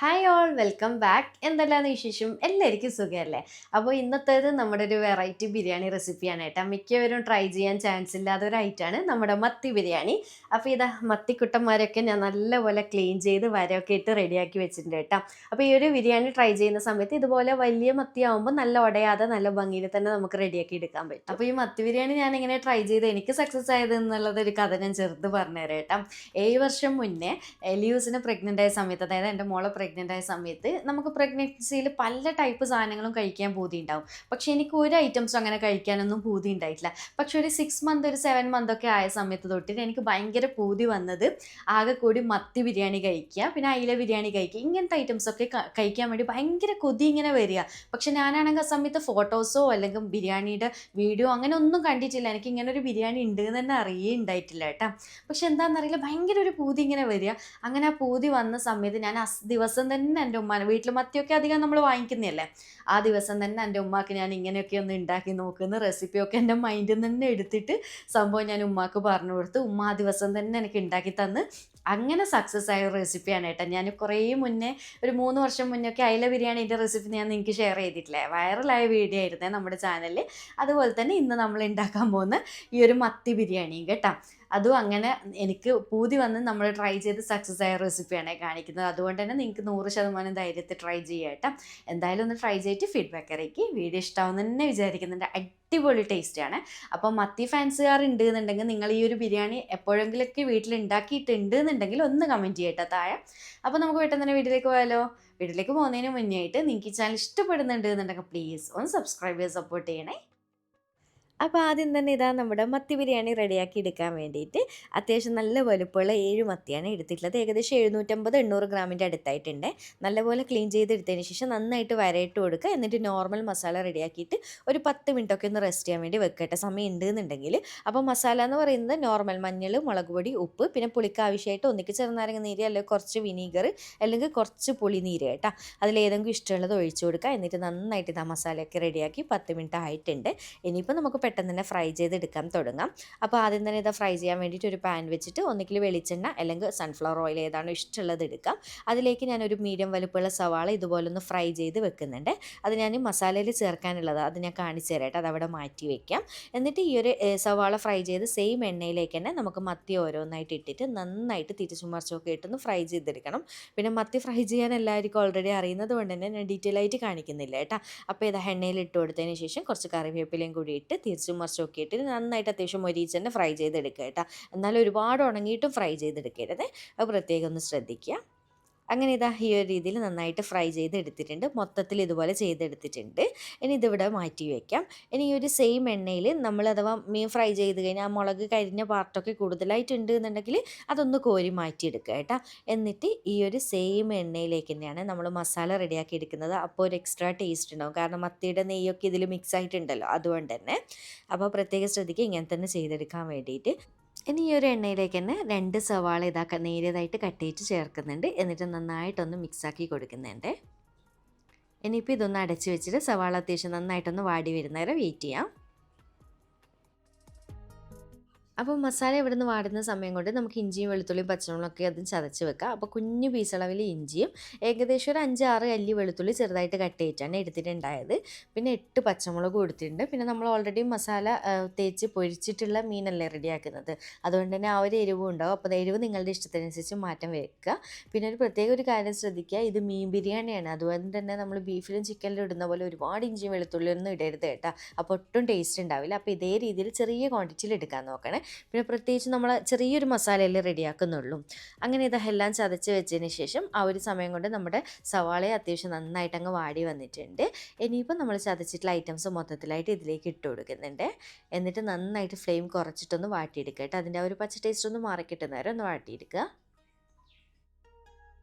Hi all welcome back. എന്തെല്ലാം വിശേഷം? എല്ലാവർക്കും സുഖമല്ലേ? അപ്പോൾ ഇന്നത്തേത് നമ്മുടെ ഒരു വെറൈറ്റി ബിരിയാണി റെസിപ്പിയാണ് കേട്ടോ. മിക്കവരും ട്രൈ ചെയ്യാൻ ചാൻസ് ഇല്ലാത്ത ഒരു ഐറ്റമാണ് നമ്മുടെ മത്തി ബിരിയാണി. അപ്പോൾ ഇതാ മത്തിക്കുട്ടന്മാരൊക്കെ ഞാൻ നല്ലപോലെ ക്ലീൻ ചെയ്ത് വരയൊക്കെ ഇട്ട് റെഡിയാക്കി വെച്ചിട്ടുണ്ട് കേട്ടോ. അപ്പോൾ ഈ ഒരു ബിരിയാണി ട്രൈ ചെയ്യുന്ന സമയത്ത് ഇതുപോലെ വലിയ മത്തി ആകുമ്പോൾ നല്ല ഉടയാതെ നല്ല ഭംഗിയിൽ തന്നെ നമുക്ക് റെഡിയാക്കി എടുക്കാൻ പറ്റും. അപ്പോൾ ഈ മത്തി ബിരിയാണി ഞാൻ എങ്ങനെ ട്രൈ ചെയ്ത് എനിക്ക് സക്സസ് ആയത് എന്നുള്ളത് ഒരു കഥ ഞാൻ ചെറുത് പറഞ്ഞുതരാം കേട്ടോ. 7 വർഷം മുന്നേ എലിയൂസിന് പ്രഗ്നൻ്റ് ആയ സമയത്ത്, അതായത് എൻ്റെ മോളെ പ്രഗ്നൻ്റ് ആയ സമയത്ത് നമുക്ക് പ്രഗ്നൻസിയിൽ പല ടൈപ്പ് സാധനങ്ങളും കഴിക്കാൻ പൂതി ഉണ്ടാവും. പക്ഷേ എനിക്ക് ഒരു ഐറ്റംസും അങ്ങനെ കഴിക്കാനൊന്നും പൂതി ഉണ്ടായിട്ടില്ല. പക്ഷെ ഒരു 6 മന്ത് ഒരു 7 മന്ത് ഒക്കെ ആയ സമയത്ത് തൊട്ടിട്ട് എനിക്ക് ഭയങ്കര പൂതി വന്നത് ആകെ കൂടി മത്തി ബിരിയാണി കഴിക്കുക, പിന്നെ അയില ബിരിയാണി കഴിക്കുക, ഇങ്ങനത്തെ ഐറ്റംസൊക്കെ കഴിക്കാൻ വേണ്ടി ഭയങ്കര കൊതി ഇങ്ങനെ വരിക. പക്ഷെ ഞാനാണെങ്കിൽ ആ സമയത്ത് ഫോട്ടോസോ അല്ലെങ്കിൽ ബിരിയാണിയുടെ വീഡിയോ അങ്ങനെ ഒന്നും കണ്ടിട്ടില്ല. എനിക്ക് ഇങ്ങനെ ഒരു ബിരിയാണി ഉണ്ട് എന്ന് തന്നെ അറിയുണ്ടായിട്ടില്ല കേട്ടോ. പക്ഷെ എന്താണെന്നറിയില്ല, ഭയങ്കര ഒരു പൂതി ഇങ്ങനെ വരിക. അങ്ങനെ ആ പൂതി വന്ന സമയത്ത് ഞാൻ ദിവസം തന്നെ എൻ്റെ ഉമ്മാനെ, വീട്ടിൽ മത്തിയൊക്കെ അധികം നമ്മൾ വാങ്ങിക്കുന്നതല്ലേ, ആ ദിവസം തന്നെ എൻ്റെ ഉമ്മാക്ക് ഞാൻ ഇങ്ങനെയൊക്കെ ഒന്ന് ഉണ്ടാക്കി നോക്കുന്ന റെസിപ്പിയൊക്കെ എൻ്റെ മൈൻഡിൽ നിന്ന് തന്നെ എടുത്തിട്ട് സംഭവം ഞാൻ ഉമ്മാക്ക് പറഞ്ഞു കൊടുത്ത് ഉമ്മ ആ ദിവസം തന്നെ എനിക്ക് ഉണ്ടാക്കി തന്ന് അങ്ങനെ സക്സസ് ആയ റെസിപ്പിയാണ് കേട്ടോ. ഞാൻ കുറേ മുന്നേ ഒരു 3 വർഷം മുന്നേ ഒക്കെ അയില ബിരിയാണീൻ്റെ റെസിപ്പി ഞാൻ നിങ്ങൾക്ക് ഷെയർ ചെയ്തിട്ടില്ലേ, വൈറലായ വീഡിയോ ആയിരുന്നേ നമ്മുടെ ചാനലിൽ. അതുപോലെ തന്നെ ഇന്ന് നമ്മൾ ഉണ്ടാക്കാൻ പോകുന്ന ഈ ഒരു മത്തി ബിരിയാണിയും കേട്ടോ, അതും അങ്ങനെ എനിക്ക് പൂതി വന്ന് നമ്മൾ ട്രൈ ചെയ്ത് സക്സസ് ആയ റെസിപ്പിയാണ് കാണിക്കുന്നത്. അതുകൊണ്ട് തന്നെ നിങ്ങൾക്ക് 100% ധൈര്യത്തിൽ ട്രൈ ചെയ്യാം കേട്ടോ. എന്തായാലും ഒന്ന് ട്രൈ ചെയ്തിട്ട് ഫീഡ്ബാക്ക് അറിയിക്കും. വീഡിയോ ഇഷ്ടമാവുമെന്ന് തന്നെ വിചാരിക്കുന്നുണ്ട്. അടിപൊളി ടേസ്റ്റാണ്. അപ്പോൾ മത്തി ഫാൻസുകാർ ഉണ്ട് എന്നുണ്ടെങ്കിൽ നിങ്ങൾ ഈ ഒരു ബിരിയാണി എപ്പോഴെങ്കിലൊക്കെ വീട്ടിൽ ഉണ്ടാക്കിയിട്ടുണ്ട് എന്നുണ്ടെങ്കിൽ ഒന്ന് കമൻറ്റ് ചെയ്യട്ടെ താഴെ. അപ്പോൾ നമുക്ക് പെട്ടെന്ന് തന്നെ വീട്ടിലേക്ക് പോയാലോ. വീട്ടിലേക്ക് പോകുന്നതിന് മുന്നേ ആയിട്ട് നിങ്ങൾക്ക് ഈ ചാനൽ ഇഷ്ടപ്പെടുന്നുണ്ട് എന്നുണ്ടെങ്കിൽ പ്ലീസ് ഒന്ന് സബ്സ്ക്രൈബ് ചെയ്ത് സപ്പോർട്ട് ചെയ്യണേ. അപ്പോൾ ആദ്യം തന്നെ ഇതാ നമ്മുടെ മത്തി ബിരിയാണി റെഡിയാക്കി എടുക്കാൻ വേണ്ടിയിട്ട് അത്യാവശ്യം നല്ല വലുപ്പമുള്ള 7 മത്തിയാണ് എടുത്തിട്ടുള്ളത്. ഏകദേശം 750-800 ഗ്രാമിൻ്റെ അടുത്തായിട്ടുണ്ട്. നല്ലപോലെ ക്ലീൻ ചെയ്തെടുത്തതിന് ശേഷം നന്നായിട്ട് വരയിട്ട് കൊടുക്കുക. എന്നിട്ട് നോർമൽ മസാല റെഡിയാക്കിയിട്ട് ഒരു 10 മിനിറ്റൊക്കെ ഒന്ന് റെസ്റ്റ് ചെയ്യാൻ വേണ്ടി വെക്കട്ടെ, സമയം ഉണ്ട് എന്നുണ്ടെങ്കിൽ. അപ്പോൾ മസാല എന്ന് പറയുന്നത് നോർമൽ മഞ്ഞൾ, മുളക് പൊടി, ഉപ്പ്, പിന്നെ പുളിക്ക് ആവശ്യമായിട്ട് ഒന്നിക്ക് ചെറുനാരങ്ങ നീര്, അല്ലെങ്കിൽ കുറച്ച് വിനീഗർ, അല്ലെങ്കിൽ കുറച്ച് പുളിനീര് കേട്ടോ, അതിലേതെങ്കിലും ഇഷ്ടമുള്ളത് ഒഴിച്ചു കൊടുക്കുക. എന്നിട്ട് നന്നായിട്ട് ഇതാ മസാലയൊക്കെ റെഡിയാക്കി 10 മിനിറ്റ് ആയിട്ടുണ്ട്. ഇനിയിപ്പോൾ നമുക്ക് പെട്ടെന്ന് തന്നെ ഫ്രൈ ചെയ്തെടുക്കാൻ തുടങ്ങാം. അപ്പോൾ ആദ്യം തന്നെ ഇത് ഫ്രൈ ചെയ്യാൻ വേണ്ടിയിട്ട് ഒരു പാൻ വെച്ചിട്ട് ഒന്നിക്കിൽ വെളിച്ചെണ്ണ അല്ലെങ്കിൽ സൺഫ്ലവർ ഓയിൽ ഏതാണോ ഇഷ്ടമുള്ളത് എടുക്കാം. അതിലേക്ക് ഞാനൊരു മീഡിയം വലുപ്പമുള്ള സവാള ഇതുപോലെ ഒന്ന് ഫ്രൈ ചെയ്ത് വെക്കുന്നുണ്ട്. അത് ഞാൻ മസാലയിൽ ചേർക്കാനുള്ളത് അത് ഞാൻ കാണിച്ചു തരാം, അതവിടെ മാറ്റി വയ്ക്കാം. എന്നിട്ട് ഈ ഒരു സവാള ഫ്രൈ ചെയ്ത് സെയിം എണ്ണയിലേക്ക് തന്നെ നമുക്ക് മത്തി ഓരോന്നായിട്ട് ഇട്ടിട്ട് നന്നായിട്ട് തിരിച്ചും മറിച്ചൊക്കെ ഇട്ടൊന്ന് ഫ്രൈ ചെയ്തെടുക്കണം. പിന്നെ മത്തി ഫ്രൈ ചെയ്യാൻ എല്ലാവർക്കും ഓൾറെഡി അറിയുന്നത് കൊണ്ട് തന്നെ ഞാൻ ഡീറ്റെയിൽ ആയിട്ട് കാണിക്കുന്നില്ല കേട്ടോ. അപ്പോൾ ഇത് എണ്ണയിൽ ഇട്ട് കൊടുത്തതിന് ശേഷം കുറച്ച് കറിവേപ്പിലയും കൂടി ഇട്ട് തിരിച്ചും മറിച്ചൊക്കെ ഇട്ട് നന്നായിട്ട് അത്യാവശ്യം മൊരിച്ച് തന്നെ ഫ്രൈ ചെയ്തെടുക്കുക കേട്ടോ. എന്നാലും ഒരുപാട് ഉണങ്ങിയിട്ടും ഫ്രൈ ചെയ്തെടുക്കരുത്, അത് പ്രത്യേകം ഒന്ന് ശ്രദ്ധിക്കുക. അങ്ങനെ ഇതാ ഈ ഒരു രീതിയിൽ നന്നായിട്ട് ഫ്രൈ ചെയ്തെടുത്തിട്ടുണ്ട്. മൊത്തത്തിൽ ഇതുപോലെ ചെയ്തെടുത്തിട്ടുണ്ട്. ഇനി ഇതിവിടെ മാറ്റി വയ്ക്കാം. ഇനി ഈ ഒരു സെയിം എണ്ണയിൽ നമ്മൾ അഥവാ മീൻ ഫ്രൈ ചെയ്ത് കഴിഞ്ഞാൽ ആ മുളക് കരിഞ്ഞ പാർട്ടൊക്കെ കൂടുതലായിട്ടുണ്ട് എന്നുണ്ടെങ്കിൽ അതൊന്ന് കോരി മാറ്റിയെടുക്കുക കേട്ടോ. എന്നിട്ട് ഈ ഒരു സെയിം എണ്ണയിലേക്ക് തന്നെയാണ് നമ്മൾ മസാല റെഡിയാക്കി എടുക്കുന്നത്. അപ്പോൾ ഒരു എക്സ്ട്രാ ടേസ്റ്റ് ഉണ്ടാവും, കാരണം മത്തിയുടെ നെയ്യൊക്കെ ഇതിൽ മിക്സ് ആയിട്ടുണ്ടല്ലോ, അതുകൊണ്ട് തന്നെ. അപ്പോൾ പ്രത്യേകം ശ്രദ്ധിക്കുക ഇങ്ങനെ തന്നെ ചെയ്തെടുക്കാൻ വേണ്ടിയിട്ട്. ഇനി ഈ ഒരു എണ്ണയിലേക്ക് തന്നെ 2 സവാള നേരിയതായിട്ട് കട്ട് ചെയ്ത് ചേർക്കുന്നുണ്ട്. എന്നിട്ട് നന്നായിട്ടൊന്ന് മിക്സാക്കി കൊടുക്കുന്നുണ്ട്. ഇനിയിപ്പോൾ ഇതൊന്ന് അടച്ച് വെച്ചിട്ട് സവാള അത്യാവശ്യം നന്നായിട്ടൊന്ന് വാടി വരുന്നവരെ വെയിറ്റ് ചെയ്യാം. അപ്പോൾ മസാല ഇവിടെ നിന്ന് വാടുന്ന സമയം കൊണ്ട് നമുക്ക് ഇഞ്ചിയും വെളുത്തുള്ളിയും പച്ചമുളകൊക്കെ അതും ചതച്ച് വെക്കാം. അപ്പോൾ കുഞ്ഞു പീസളവിൽ ഇഞ്ചിയും ഏകദേശം ഒരു 5-6 അല്ലി വെളുത്തുള്ളി ചെറുതായിട്ട് കട്ട് ചെയ്തിട്ടാണ് എടുത്തിട്ടുണ്ടായത്. പിന്നെ 8 പച്ചമുളക് കൊടുത്തിട്ടുണ്ട്. പിന്നെ നമ്മൾ ഓൾറെഡി മസാല തേച്ച് പൊരിച്ചിട്ടുള്ള മീനല്ലേ റെഡിയാക്കുന്നത്, അതുകൊണ്ട് തന്നെ ആ ഒരു എരിവും ഉണ്ടാവും. അപ്പോൾ എരിവ് നിങ്ങളുടെ ഇഷ്ടത്തിനനുസരിച്ച് മാറ്റം വെക്കുക. പിന്നെ ഒരു പ്രത്യേക ഒരു കാര്യം ശ്രദ്ധിക്കുക, ഇത് മീൻ ബിരിയാണിയാണ്, അതുകൊണ്ട് തന്നെ നമ്മൾ ബീഫിലും ചിക്കനിലും ഇടുന്ന പോലെ ഒരുപാട് ഇഞ്ചിയും വെളുത്തുള്ളിയൊന്നും ഇടരുത് കേട്ടോ, അപ്പോൾ ഒട്ടും ടേസ്റ്റ് ഉണ്ടാവില്ല. അപ്പോൾ ഇതേ രീതിയിൽ ചെറിയ ക്വാണ്ടിറ്റിയിൽ എടുക്കാൻ നോക്കണേ. പിന്നെ പ്രത്യേകിച്ച് നമ്മൾ ചെറിയൊരു മസാലയല്ലേ റെഡിയാക്കുന്നുള്ളൂ. അങ്ങനെ ഇതെല്ലാം ചതച്ച് വെച്ചതിന് ശേഷം ആ ഒരു സമയം കൊണ്ട് നമ്മുടെ സവാളയെ അത്യാവശ്യം നന്നായിട്ട് അങ്ങ് വാടി വന്നിട്ടുണ്ട്. ഇനിയിപ്പോൾ നമ്മൾ ചതച്ചിട്ടുള്ള ഐറ്റംസ് മൊത്തത്തിലായിട്ട് ഇതിലേക്ക് ഇട്ട് കൊടുക്കുന്നുണ്ട്. എന്നിട്ട് നന്നായിട്ട് ഫ്ലെയിം കുറച്ചിട്ടൊന്ന് വാട്ടിയെടുക്കുക കേട്ടോ. അതിൻ്റെ ആ ഒരു പച്ച ടേസ്റ്റ് ഒന്ന് മാറിക്കിട്ടുന്നവരെ ഒന്ന് വാട്ടിയെടുക്കുക.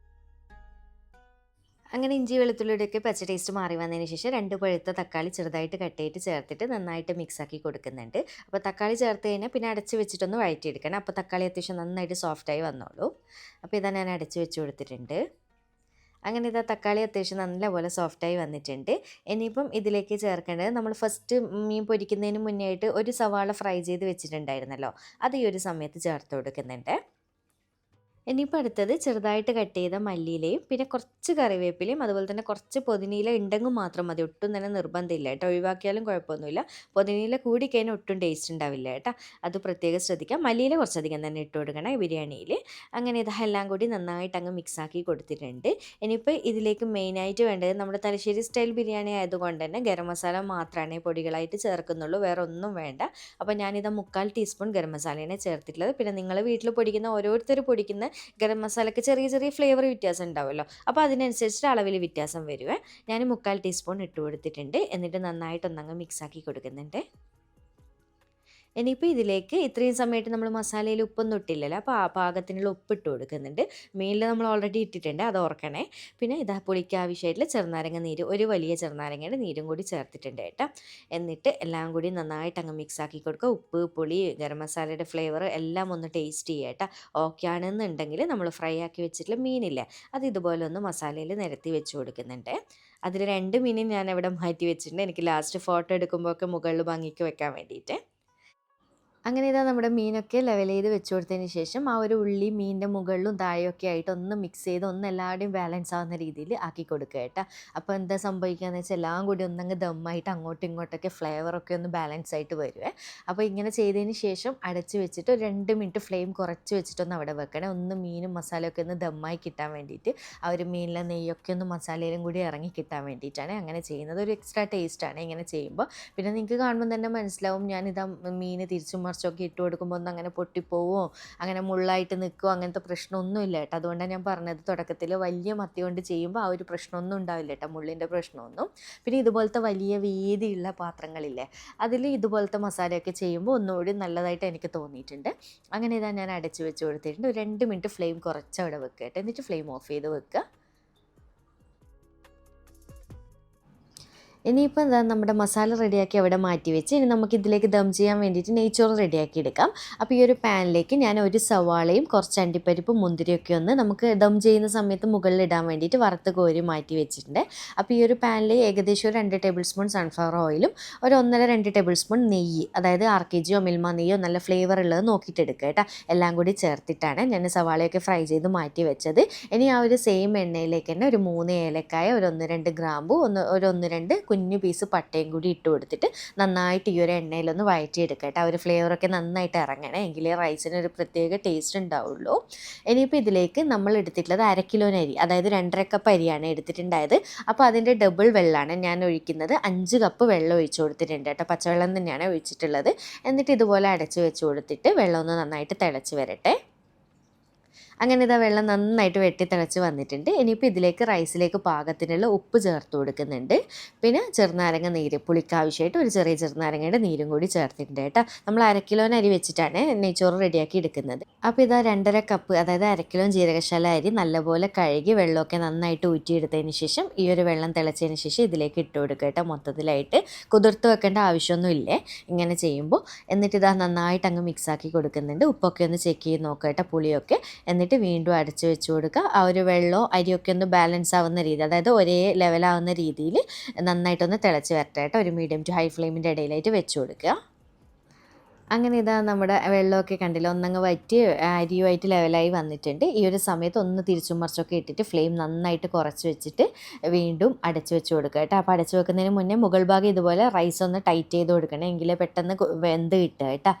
അങ്ങനെ ഇഞ്ചി വെളുത്തുള്ളിയുടെയൊക്കെ പച്ച ടേസ്റ്റ് മാറി വന്നതിന് ശേഷം 2 പഴുത്ത തക്കാളി ചെറുതായിട്ട് കട്ട് ചെയ്തിട്ട് ചേർത്തിട്ട് നന്നായിട്ട് മിക്സാക്കി കൊടുക്കുന്നുണ്ട്. അപ്പോൾ തക്കാളി ചേർത്ത് കഴിഞ്ഞാൽ പിന്നെ അടച്ച് വെച്ചിട്ടൊന്ന് വഴറ്റിയെടുക്കണം. അപ്പോൾ തക്കാളി അത്യാവശ്യം നന്നായിട്ട് സോഫ്റ്റായി വന്നോളൂ. അപ്പോൾ ഇതാ ഞാൻ അടച്ച് വെച്ച് കൊടുത്തിട്ടുണ്ട്. അങ്ങനെ ഇതാ തക്കാളി അത്യാവശ്യം നല്ലപോലെ സോഫ്റ്റായി വന്നിട്ടുണ്ട്. ഇനിയിപ്പം ഇതിലേക്ക് ചേർക്കേണ്ടത് നമ്മൾ ഫസ്റ്റ് മീൻ പൊരിക്കുന്നതിന് മുന്നേ ആയിട്ട് ഒരു സവാള ഫ്രൈ ചെയ്ത് വെച്ചിട്ടുണ്ടായിരുന്നല്ലോ, അത് ഈ ഒരു സമയത്ത് ചേർത്ത് കൊടുക്കുന്നുണ്ട്. ഇനിയിപ്പോൾ അടുത്തത് ചെറുതായിട്ട് കട്ട് ചെയ്ത മല്ലിയിലയും പിന്നെ കുറച്ച് കറിവേപ്പിലയും അതുപോലെ തന്നെ കുറച്ച് പുതിനയില ഉണ്ടെങ്കിൽ മാത്രം മതി. ഒട്ടും തന്നെ നിർബന്ധമില്ല കേട്ടോ. ഒഴിവാക്കിയാലും കുഴപ്പമൊന്നുമില്ല. പുതിനയില കൂടിക്കഴിഞ്ഞാൽ ഒട്ടും ടേസ്റ്റ് ഉണ്ടാവില്ല കേട്ടോ. അത് പ്രത്യേകം ശ്രദ്ധിക്കാം. മല്ലിയില കുറച്ചധികം തന്നെ ഇട്ട് കൊടുക്കണം ബിരിയാണിയിൽ. അങ്ങനെ ഇതെല്ലാം കൂടി നന്നായിട്ട് അങ്ങ് മിക്സാക്കി കൊടുത്തിട്ടുണ്ട്. ഇനിയിപ്പോൾ ഇതിലേക്ക് മെയിനായിട്ട് വേണ്ടത് നമ്മുടെ തലശ്ശേരി സ്റ്റൈൽ ബിരിയാണി ആയതുകൊണ്ട് തന്നെ ഗരം മസാല മാത്രമാണ് പൊടികളായിട്ട് ചേർക്കുന്നുള്ളൂ. വേറെ ഒന്നും വേണ്ട. അപ്പോൾ ഞാനിത് 3/4 ടീസ്പൂൺ ഗരം മസാലയാണ് ചേർത്തിട്ടുള്ളത്. പിന്നെ നിങ്ങൾ വീട്ടിൽ പൊടിക്കുന്ന ഓരോരുത്തർ പൊടിക്കുന്ന ഗരം മസാലയ്ക്ക് ചെറിയ ചെറിയ ഫ്ലേവർ വ്യത്യാസം ഉണ്ടാവുമല്ലോ. അപ്പോൾ അതിനനുസരിച്ചിട്ട് അളവിൽ വ്യത്യാസം വരുവേ. ഞാൻ 3/4 ടീസ്പൂൺ ഇട്ട് കൊടുത്തിട്ടുണ്ട്. എന്നിട്ട് നന്നായിട്ടൊന്നങ്ങ് മിക്സാക്കി കൊടുക്കുന്നുണ്ട്. ഇനിയിപ്പോൾ ഇതിലേക്ക് ഇത്രയും സമയമായിട്ട് നമ്മൾ മസാലയിൽ ഉപ്പൊന്നും ഇട്ടില്ലല്ലോ. അപ്പോൾ ആ പാകത്തിനുള്ള ഉപ്പ് ഇട്ട് കൊടുക്കുന്നുണ്ട്. മീനിൽ നമ്മൾ ഓൾറെഡി ഇട്ടിട്ടുണ്ട്, അത് ഓർക്കണേ. പിന്നെ ഇതാ പുളിക്ക് ആവശ്യമായിട്ടുള്ള ചെറുനാരങ്ങ നീര്, ഒരു വലിയ ചെറുനാരങ്ങയുടെ നീരും കൂടി ചേർത്തിട്ടുണ്ട് കേട്ടോ. എന്നിട്ട് എല്ലാം കൂടി നന്നായിട്ട് അങ്ങ് മിക്സാക്കി കൊടുക്കുക. ഉപ്പ്, പുളി, ഗരം മസാലയുടെ ഫ്ലേവർ എല്ലാം ഒന്ന് ടേസ്റ്റ് ചെയ്യുക കേട്ടോ. ഓക്കെ ആണെന്നുണ്ടെങ്കിൽ നമ്മൾ ഫ്രൈ ആക്കി വെച്ചിട്ടുള്ള മീനില്ലേ, അത് ഇതുപോലെ ഒന്ന് മസാലയിൽ നിരത്തി വെച്ച് കൊടുക്കുന്നുണ്ട്. അതിൽ 2 മീനും ഞാൻ ഇവിടെ മാറ്റി വെച്ചിട്ടുണ്ട്. എനിക്ക് ലാസ്റ്റ് ഫോട്ടോ എടുക്കുമ്പോൾ ഒക്കെ മുകളിൽ ഭംഗിക്ക് വെക്കാൻ വേണ്ടിയിട്ട്. അങ്ങനെ ഇതാ നമ്മുടെ മീനൊക്കെ ലെവൽ ചെയ്ത് വെച്ച് കൊടുത്തതിന് ശേഷം ആ ഒരു ഉള്ളി മീനിൻ്റെ മുകളിലും താഴെയൊക്കെ ആയിട്ട് ഒന്ന് മിക്സ് ചെയ്ത് ഒന്ന് എല്ലാവരുടെയും ബാലൻസ് ആവുന്ന രീതിയിൽ ആക്കി കൊടുക്കുക കേട്ടോ. അപ്പോൾ എന്താ സംഭവിക്കുകയെന്ന് വെച്ചാൽ എല്ലാം കൂടി ഒന്നങ്ങ് ദമ്മായിട്ട് അങ്ങോട്ടും ഇങ്ങോട്ടൊക്കെ ഫ്ലേവറൊക്കെ ഒന്ന് ബാലൻസ് ആയിട്ട് വരുവേ. അപ്പോൾ ഇങ്ങനെ ചെയ്തതിന് ശേഷം അടച്ച് വെച്ചിട്ട് ഒരു 2 മിനിറ്റ് ഫ്ലെയിം കുറച്ച് വെച്ചിട്ടൊന്ന് അവിടെ വെക്കണേ. ഒന്ന് മീനും മസാലയൊക്കെ ഒന്ന് ദമ്മായി കിട്ടാൻ വേണ്ടിയിട്ട്, ആ ഒരു മീനിലെ നെയ്യൊക്കെ ഒന്ന് മസാലയിലും കൂടി ഇറങ്ങി കിട്ടാൻ വേണ്ടിയിട്ടാണ് അങ്ങനെ ചെയ്യുന്നത്. ഒരു എക്സ്ട്രാ ടേസ്റ്റാണ് ഇങ്ങനെ ചെയ്യുമ്പോൾ. പിന്നെ നിങ്ങൾക്ക് കാണുമ്പോൾ തന്നെ മനസ്സിലാവും, ഞാനിതാ മീൻ തിരിച്ചും മറിച്ചൊക്കെ ഇട്ട് കൊടുക്കുമ്പോൾ ഒന്നും അങ്ങനെ പൊട്ടിപ്പോവോ അങ്ങനെ മുള്ളായിട്ട് നിൽക്കുമോ അങ്ങനത്തെ പ്രശ്നമൊന്നുമില്ല കേട്ടോ. അതുകൊണ്ടാണ് ഞാൻ പറഞ്ഞത് തുടക്കത്തിൽ വലിയ മത്തി കൊണ്ട് ചെയ്യുമ്പോൾ ആ ഒരു പ്രശ്നമൊന്നും ഉണ്ടാവില്ല കേട്ടോ, മുള്ളിൻ്റെ പ്രശ്നമൊന്നും. പിന്നെ ഇതുപോലത്തെ വലിയ വീതിയുള്ള പാത്രങ്ങളില്ലേ, അതിൽ ഇതുപോലത്തെ മസാലയൊക്കെ ചെയ്യുമ്പോൾ ഒന്നുകൂടി നല്ലതായിട്ട് എനിക്ക് തോന്നിയിട്ടുണ്ട്. അങ്ങനെ ഇതാ ഞാൻ അടച്ച് വെച്ച് കൊടുത്തിട്ടുണ്ട്. ഒരു 2 മിനിറ്റ് ഫ്ലെയിം കുറച്ച് അവിടെ വെക്കുക കേട്ടോ. എന്നിട്ട് ഫ്ലെയിം ഓഫ് ചെയ്ത് വെക്കുക. ഇനിയിപ്പോൾ എന്താ നമ്മുടെ മസാല റെഡിയാക്കി അവിടെ മാറ്റി വെച്ച് ഇനി നമുക്കിതിലേക്ക് ദം ചെയ്യാൻ വേണ്ടിയിട്ട് നെയ്ച്ചോറ് റെഡിയാക്കി എടുക്കാം. അപ്പോൾ ഈ ഒരു പാനിലേക്ക് ഞാൻ ഒരു സവാളയും കുറച്ച് അണ്ടിപ്പരിപ്പും മുന്തിരിയൊക്കെ ഒന്ന് നമുക്ക് ദം ചെയ്യുന്ന സമയത്ത് മുകളിൽ ഇടാൻ വേണ്ടിയിട്ട് വറുത്ത് കോരി മാറ്റി വെച്ചിട്ടുണ്ട്. അപ്പോൾ ഈ ഒരു പാനിൽ ഏകദേശം ഒരു 2 ടേബിൾ സ്പൂൺ സൺഫ്ലവർ ഓയിലും ഒരു 1.5-2 ടേബിൾ സ്പൂൺ നെയ്യ്, അതായത് RKGയോ മിൽമ നെയ്യോ നല്ല ഫ്ലേവർ ഉള്ളത് നോക്കിയിട്ട് എടുക്കുക കേട്ടോ. എല്ലാം കൂടി ചേർത്തിട്ടാണ് ഞാൻ സവാളയൊക്കെ ഫ്രൈ ചെയ്ത് മാറ്റി വെച്ചത്. ഇനി ആ ഒരു സെയിം എണ്ണയിലേക്ക് തന്നെ ഒരു 3 ഏലക്കായ, ഒരു 1-2 ഗ്രാമ്പു, ഒരു 1-2 കുഞ്ഞു പീസ് പട്ടയും കൂടി ഇട്ട് കൊടുത്തിട്ട് നന്നായിട്ട് ഈ ഒരു എണ്ണയിലൊന്ന് വഴറ്റിയെടുക്കുക കേട്ടോ. ആ ഒരു ഫ്ലേവറൊക്കെ നന്നായിട്ട് ഇറങ്ങണേ, എങ്കിലേ റൈസിന് ഒരു പ്രത്യേക ടേസ്റ്റ് ഉണ്ടാവുള്ളൂ. ഇനിയിപ്പോൾ ഇതിലേക്ക് നമ്മൾ എടുത്തിട്ടുള്ളത് 1/2 കിലോ അരി, അതായത് 2.5 കപ്പ് അരിയാണ് എടുത്തിട്ടുണ്ടായത്. അപ്പോൾ അതിൻ്റെ ഡബിൾ വെള്ളമാണ് ഞാൻ ഒഴിക്കുന്നത്. 5 കപ്പ് വെള്ളം ഒഴിച്ച് കൊടുത്തിട്ടുണ്ട് കേട്ടോ. പച്ചവെള്ളം തന്നെയാണ് ഒഴിച്ചിട്ടുള്ളത്. എന്നിട്ട് ഇതുപോലെ അടച്ച് വെച്ച് കൊടുത്തിട്ട് വെള്ളം ഒന്ന് നന്നായിട്ട് തിളച്ച് വരട്ടെ. അങ്ങനെ ഇതാ വെള്ളം നന്നായിട്ട് വെട്ടി തിളച്ച് വന്നിട്ടുണ്ട്. ഇനിയിപ്പോൾ ഇതിലേക്ക് റൈസിലേക്ക് പാകത്തിനുള്ള ഉപ്പ് ചേർത്ത് കൊടുക്കുന്നുണ്ട്. പിന്നെ ചെറുനാരങ്ങ നീര്, പുളിക്കാവശ്യമായിട്ട് ഒരു ചെറിയ ചെറുനാരങ്ങയുടെ നീരും കൂടി ചേർത്തിട്ടുണ്ട് കേട്ടോ. നമ്മൾ 1/2 കിലോന് അരി വെച്ചിട്ടാണ് നെയ്ച്ചോറ് റെഡിയാക്കി എടുക്കുന്നത്. അപ്പോൾ ഇതാ 2.5 കപ്പ്, അതായത് 1/2 കിലോ ജീരകശാല അരി നല്ലപോലെ കഴുകി വെള്ളമൊക്കെ നന്നായിട്ട് ഊറ്റിയെടുത്തതിന് ശേഷം ഈ ഒരു വെള്ളം തിളച്ചതിന് ശേഷം ഇതിലേക്ക് ഇട്ട് കൊടുക്കുക കേട്ടോ. മൊത്തത്തിലായിട്ട് കുതിർത്ത് വെക്കേണ്ട ആവശ്യമൊന്നുമില്ലേ ഇങ്ങനെ ചെയ്യുമ്പോൾ. എന്നിട്ട് ഇതാ നന്നായിട്ട് അങ്ങ് മിക്സാക്കി കൊടുക്കുന്നുണ്ട്. ഉപ്പൊക്കെ ഒന്ന് ചെക്ക് ചെയ്ത് നോക്കുക കേട്ടോ, പുളിയൊക്കെ. എന്നിട്ട് വീണ്ടും അടച്ച് വെച്ച് കൊടുക്കുക. ആ ഒരു വെള്ളവും അരിയൊക്കെ ഒന്ന് ബാലൻസ് ആവുന്ന രീതി, അതായത് ഒരേ ലെവലാവുന്ന രീതിയിൽ നന്നായിട്ടൊന്ന് തിളച്ച് വരട്ടെ കേട്ടോ. ഒരു മീഡിയം ടു ഹൈ ഫ്ലെയിമിൻ്റെ ഇടയിലായിട്ട് വെച്ച് കൊടുക്കുക. അങ്ങനെ ഇതാ നമ്മുടെ വെള്ളമൊക്കെ കണ്ടില്ല, ഒന്നങ്ങ് വറ്റി അരിയുമായിട്ട് ലെവലായി വന്നിട്ടുണ്ട്. ഈ ഒരു സമയത്ത് ഒന്ന് തിരിച്ചും മറിച്ചൊക്കെ ഇട്ടിട്ട് ഫ്ലെയിം നന്നായിട്ട് കുറച്ച് വെച്ചിട്ട് വീണ്ടും അടച്ച് വെച്ച് കൊടുക്കുക കേട്ടോ. അപ്പോൾ അടച്ച് വെക്കുന്നതിന് മുന്നേ മുകൾ ഭാഗം ഇതുപോലെ റൈസ് ഒന്ന് ടൈറ്റ് ചെയ്ത് കൊടുക്കണം, എങ്കിലേ പെട്ടെന്ന് വെന്ത് കിട്ടുക കേട്ടോ.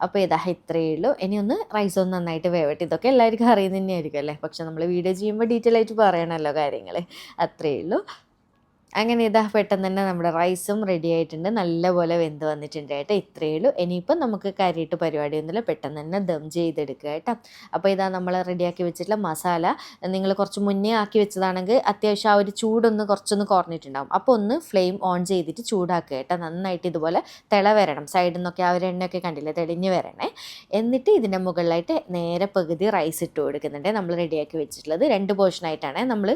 അപ്പോൾ ഇതാ ഇത്രയേ ഉള്ളൂ. ഇനി ഒന്ന് റൈസ് ഒന്ന് നന്നായിട്ട് വേവട്ടെ. ഇതൊക്കെ എല്ലാവർക്കും അറിയുന്ന തന്നെയായിരിക്കും അല്ലേ, പക്ഷെ നമ്മൾ വീഡിയോ ചെയ്യുമ്പോൾ ഡീറ്റെയിൽ ആയിട്ട് പറയണമല്ലോ കാര്യങ്ങൾ. അത്രയേ ഉള്ളൂ. അങ്ങനെ ഇതാ പെട്ടെന്ന് തന്നെ നമ്മുടെ റൈസും റെഡി ആയിട്ടുണ്ട്, നല്ലപോലെ വെന്ത് വന്നിട്ടുണ്ട് കേട്ടോ. ഇത്രയേ ഉള്ളൂ. ഇനിയിപ്പം നമുക്ക് കാര്യമായിട്ട് പരിപാടിയൊന്നുമില്ല, പെട്ടെന്ന് തന്നെ ദം ചെയ്തെടുക്കുക കേട്ടോ. അപ്പോൾ ഇതാ നമ്മൾ റെഡിയാക്കി വെച്ചിട്ടുള്ള മസാല നിങ്ങൾ കുറച്ച് മുന്നേ ആക്കി വെച്ചതാണെങ്കിൽ അത്യാവശ്യം ആ ഒരു ചൂടൊന്ന് കുറച്ചൊന്ന് കുറഞ്ഞിട്ടുണ്ടാകും. അപ്പോൾ ഒന്ന് ഫ്ലെയിം ഓൺ ചെയ്തിട്ട് ചൂടാക്കുക കേട്ടോ. നന്നായിട്ട് ഇതുപോലെ തിള വരണം, സൈഡിൽ നിന്നൊക്കെ ആ ഒരു എണ്ണയൊക്കെ കണ്ടില്ലേ തെളിഞ്ഞ് വരണേ. എന്നിട്ട് ഇതിൻ്റെ മുകളിലായിട്ട് നേരെ പകുതി റൈസ് ഇട്ട് കൊടുക്കുന്നുണ്ട്. നമ്മൾ റെഡിയാക്കി വെച്ചിട്ടുള്ളത് 2 പോർഷനായിട്ടാണ് നമ്മൾ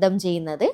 ദം ചെയ്യുന്നത്.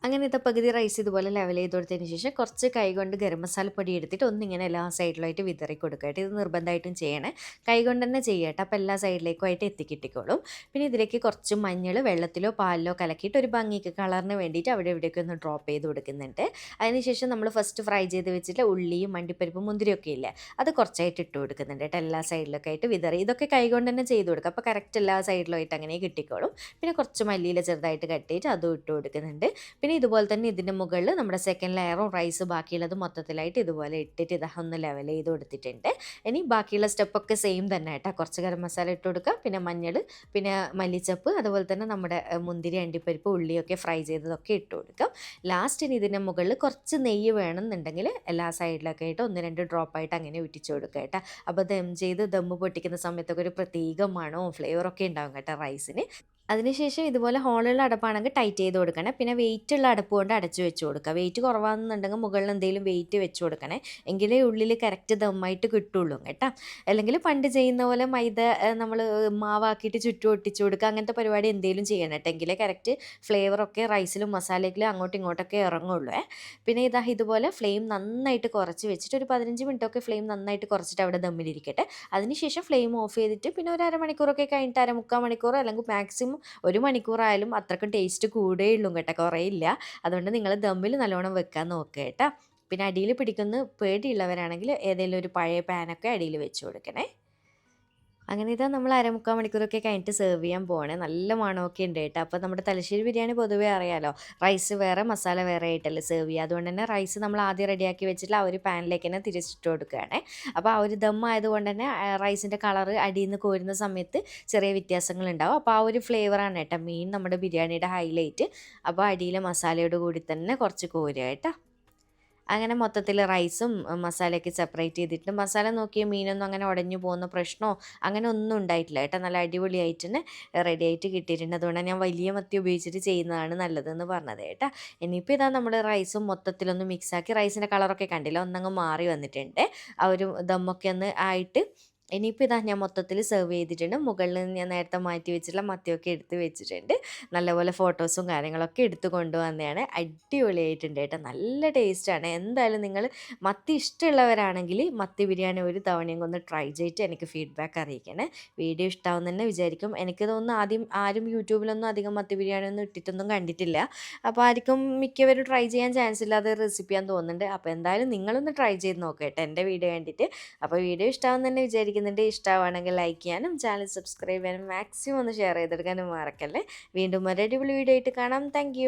അങ്ങനെ ഇതാ പകുതി റൈസ് ഇതുപോലെ ലെവൽ ചെയ്ത് കൊടുത്തതിന് ശേഷം കുറച്ച് കൈകൊണ്ട് ഗരം മസാലപ്പൊടി എടുത്തിട്ട് ഒന്നിങ്ങനെ എല്ലാ സൈഡിലായിട്ട് വിതറി കൊടുക്കട്ടെ. ഇത് നിർബന്ധമായിട്ടും ചെയ്യണേ. കൈകൊണ്ട് തന്നെ ചെയ്യട്ടെ. അപ്പോൾ എല്ലാ സൈഡിലേക്കുമായിട്ട് എത്തിക്കിട്ടിക്കോളും. പിന്നെ ഇതിലേക്ക് കുറച്ച് മഞ്ഞൾ വെള്ളത്തിലോ പാലിലോ കലക്കിയിട്ട് ഒരു ഭംഗിക്ക് കളറിന് വേണ്ടിയിട്ട് അവിടെ ഇവിടെയൊക്കെ ഒന്ന് ഡ്രോപ്പ് ചെയ്ത് കൊടുക്കുന്നുണ്ട്. അതിനുശേഷം നമ്മൾ ഫസ്റ്റ് ഫ്രൈ ചെയ്ത് വെച്ചിട്ട് ഉള്ളിയും അണ്ടിപ്പരിപ്പും മുന്തിരിയൊക്കെ ഇല്ലേ, അത് കുറച്ചായിട്ട് ഇട്ട് കൊടുക്കുന്നുണ്ട് കേട്ടോ. എല്ലാ സൈഡിലൊക്കെ ആയിട്ട് വിതറി. ഇതൊക്കെ കൈകൊണ്ട് തന്നെ ചെയ്ത് കൊടുക്കുക. അപ്പോൾ കറക്റ്റ് എല്ലാ സൈഡിലുമായിട്ട് അങ്ങനെ കിട്ടിക്കോളും. പിന്നെ കുറച്ച് മല്ലിയില ചെറുതായിട്ട് കട്ട് ചെയ്തിട്ട് അതും ഇട്ട് കൊടുക്കുന്നുണ്ട്. പിന്നെ ഇതുപോലെ തന്നെ ഇതിൻ്റെ മുകളിൽ നമ്മുടെ സെക്കൻഡ് ലെയറും റൈസ് ബാക്കിയുള്ളത് മൊത്തത്തിലായിട്ട് ഇതുപോലെ ഇട്ടിട്ട് ഇതാ ഒന്ന് ലെവൽ ചെയ്ത് കൊടുത്തിട്ടുണ്ട്. ഇനി ബാക്കിയുള്ള സ്റ്റെപ്പൊക്കെ സെയിം തന്നെ കേട്ടോ. കുറച്ച് ഗരം മസാല ഇട്ട് കൊടുക്കുക, പിന്നെ മഞ്ഞൾ, പിന്നെ മല്ലിച്ചപ്പ്, അതുപോലെ തന്നെ നമ്മുടെ മുന്തിരി അണ്ടിപ്പരിപ്പ് ഉള്ളിയൊക്കെ ഫ്രൈ ചെയ്തതൊക്കെ ഇട്ട് കൊടുക്കാം. ലാസ്റ്റിന് ഇതിൻ്റെ മുകളിൽ കുറച്ച് നെയ്യ് വേണമെന്നുണ്ടെങ്കിൽ എല്ലാ സൈഡിലൊക്കെ ആയിട്ട് 1-2 ഡ്രോപ്പായിട്ട് അങ്ങനെ ഉറ്റിച്ച് കൊടുക്കുക കേട്ടോ. അപ്പോൾ ദമ്മ് പൊട്ടിക്കുന്ന സമയത്തൊക്കെ ഒരു പ്രത്യേക മണവും ഫ്ലേവറൊക്കെ ഉണ്ടാകും കേട്ടോ റൈസിന്. അതിനുശേഷം ഇതുപോലെ ഹോളുള്ള അടപ്പാണെങ്കിൽ ടൈറ്റ് ചെയ്ത് കൊടുക്കണേ. പിന്നെ വെയിറ്റുള്ള അടപ്പ് കൊണ്ട് അടച്ചു വെച്ച് കൊടുക്കുക. വെയിറ്റ് കുറവാണെന്നുണ്ടെങ്കിൽ മുകളിൽ എന്തെങ്കിലും വെയിറ്റ് വെച്ച് കൊടുക്കണേ. എങ്കിലേ ഉള്ളിൽ കറക്റ്റ് ദമ്മായിട്ട് കിട്ടുള്ളൂ കേട്ടോ. അല്ലെങ്കിൽ പണ്ട് ചെയ്യുന്ന പോലെ മൈദ നമ്മൾ മാവാക്കിയിട്ട് ചുറ്റും ഒട്ടിച്ച് കൊടുക്കുക, അങ്ങനത്തെ പരിപാടി എന്തെങ്കിലും ചെയ്യണം കേട്ടോ. എങ്കിലേ കറക്റ്റ് ഫ്ലേവറൊക്കെ റൈസിലും മസാലയിലും അങ്ങോട്ടും ഇങ്ങോട്ടൊക്കെ ഇറങ്ങുള്ളൂ. പിന്നെ ഇതുപോലെ ഫ്ലെയിം നന്നായിട്ട് കുറച്ച് വെച്ചിട്ട് ഒരു 15 മിനിറ്റൊക്കെ ഫ്ലെയിം നന്നായിട്ട് കുറച്ചിട്ട് അവിടെ ദമ്മിലിരിക്കട്ടെ. അതിനുശേഷം ഫ്ലെയിം ഓഫ് ചെയ്തിട്ട് പിന്നെ ഒരു അരമണിക്കൂറൊക്കെ കഴിഞ്ഞിട്ട് 3/4 മണിക്കൂർ അല്ലെങ്കിൽ മാക്സിമം 1 മണിക്കൂറായാലും അത്രയ്ക്കും ടേസ്റ്റ് കൂടുകയുള്ളൂ കേട്ടോ, കുറയില്ല. അതുകൊണ്ട് നിങ്ങൾ ദമ്മിൽ നല്ലോണം വെക്കാൻ നോക്കുക കേട്ടോ. പിന്നെ അടിയിൽ പിടിക്കുന്ന പേടിയുള്ളവരാണെങ്കിൽ ഏതെങ്കിലും ഒരു പഴയ പാനൊക്കെ അടിയിൽ വെച്ച് കൊടുക്കണേ. അങ്ങനെ ഇതാ നമ്മൾ 3/4 മണിക്കൂറൊക്കെ കഴിഞ്ഞിട്ട് സെർവ് ചെയ്യാൻ പോകണേ. നല്ല മണമൊക്കെ ഉണ്ട് കേട്ടോ. അപ്പോൾ നമ്മുടെ തലശ്ശേരി ബിരിയാണി പൊതുവേ അറിയാലോ, റൈസ് വേറെ മസാല വേറെ ആയിട്ടല്ലേ സെർവ് ചെയ്യുക. അതുകൊണ്ട് തന്നെ റൈസ് നമ്മൾ ആദ്യം റെഡിയാക്കി വെച്ചിട്ട് ആ ഒരു പാനിലേക്ക് തന്നെ തിരിച്ചിട്ട് കൊടുക്കുകയാണ്. അപ്പോൾ ആ ഒരു ദം ആയതുകൊണ്ട് തന്നെ റൈസിൻ്റെ കളറ് അടിയിൽ നിന്ന് കോരുന്ന സമയത്ത് ചെറിയ വ്യത്യാസങ്ങളുണ്ടാവും. അപ്പോൾ ആ ഒരു ഫ്ലേവറാണ് കേട്ടോ മെയിൻ നമ്മുടെ ബിരിയാണിയുടെ ഹൈലൈറ്റ്. അപ്പോൾ അടിയിലെ മസാലയോട് കൂടി തന്നെ കുറച്ച് കോരുക കേട്ടോ. അങ്ങനെ മൊത്തത്തിൽ റൈസും മസാലയൊക്കെ സെപ്പറേറ്റ് ചെയ്തിട്ട് മസാല നോക്കിയ മീനൊന്നും അങ്ങനെ ഉടഞ്ഞു പോകുന്ന പ്രശ്നമോ അങ്ങനെ ഒന്നും ഉണ്ടായിട്ടില്ല കേട്ടോ. നല്ല അടിപൊളിയായിട്ട് തന്നെ റെഡി ആയിട്ട് കിട്ടിയിട്ടുണ്ട്. അതുകൊണ്ടാണ് ഞാൻ വലിയ മത്തി ഉപയോഗിച്ചിട്ട് ചെയ്യുന്നതാണ് നല്ലതെന്ന് പറഞ്ഞത് കേട്ടോ. ഇനിയിപ്പോൾ ഇതാ നമ്മൾ റൈസും മൊത്തത്തിലൊന്ന് മിക്സാക്കി, റൈസിൻ്റെ കളറൊക്കെ കണ്ടില്ല, ഒന്നങ്ങ് മാറി വന്നിട്ടുണ്ട്. ആ ഒരു ദമ്മൊക്കെ ഒന്ന് ആയിട്ട് ഇനിയിപ്പോൾ ഇതാ ഞാൻ മൊത്തത്തിൽ സെർവ് ചെയ്തിട്ടുണ്ട്. മുകളിൽ നിന്ന് ഞാൻ നേരത്തെ മാറ്റി വെച്ചിട്ടുള്ള മത്തിയൊക്കെ എടുത്ത് വെച്ചിട്ടുണ്ട്. നല്ലപോലെ ഫോട്ടോസും കാര്യങ്ങളൊക്കെ എടുത്ത് കൊണ്ടുവന്നതാണ്. അടിപൊളിയായിട്ടുണ്ട് കേട്ടോ. നല്ല ടേസ്റ്റാണ്. എന്തായാലും നിങ്ങൾ മത്തി ഇഷ്ടമുള്ളവരാണെങ്കിൽ മത്തി ബിരിയാണി ഒരു തവണയും ഒന്ന് ട്രൈ ചെയ്തിട്ട് എനിക്ക് ഫീഡ്ബാക്ക് അറിയിക്കണേ. വീഡിയോ ഇഷ്ടമാവും തന്നെ വിചാരിക്കും. എനിക്ക് തോന്നുന്നു ആരും യൂട്യൂബിലൊന്നും അധികം മത്തി ബിരിയാണി ഒന്നും ഇട്ടിട്ടൊന്നും കണ്ടിട്ടില്ല. അപ്പോൾ ആർക്കും മിക്കവരും ട്രൈ ചെയ്യാൻ ചാൻസ് ഇല്ലാതെ റെസിപ്പിയാന്ന് തോന്നുന്നുണ്ട്. അപ്പോൾ എന്തായാലും നിങ്ങളൊന്ന് ട്രൈ ചെയ്ത് നോക്കട്ടെ എൻ്റെ വീഡിയോ കണ്ടിട്ട്. അപ്പോൾ വീഡിയോ ഇഷ്ടമാവും തന്നെ വിചാരിക്കുന്നുണ്ട്. ഇഷ്ടമാണെങ്കിൽ ലൈക്ക് ചെയ്യാനും ചാനൽ സബ്സ്ക്രൈബ് ചെയ്യാനും മാക്സിമം ഒന്ന് ഷെയർ ചെയ്തെടുക്കാനും മറക്കല്ലേ. വീണ്ടും ഒരു അടിപൊളി വീഡിയോ ആയിട്ട് കാണാം. താങ്ക്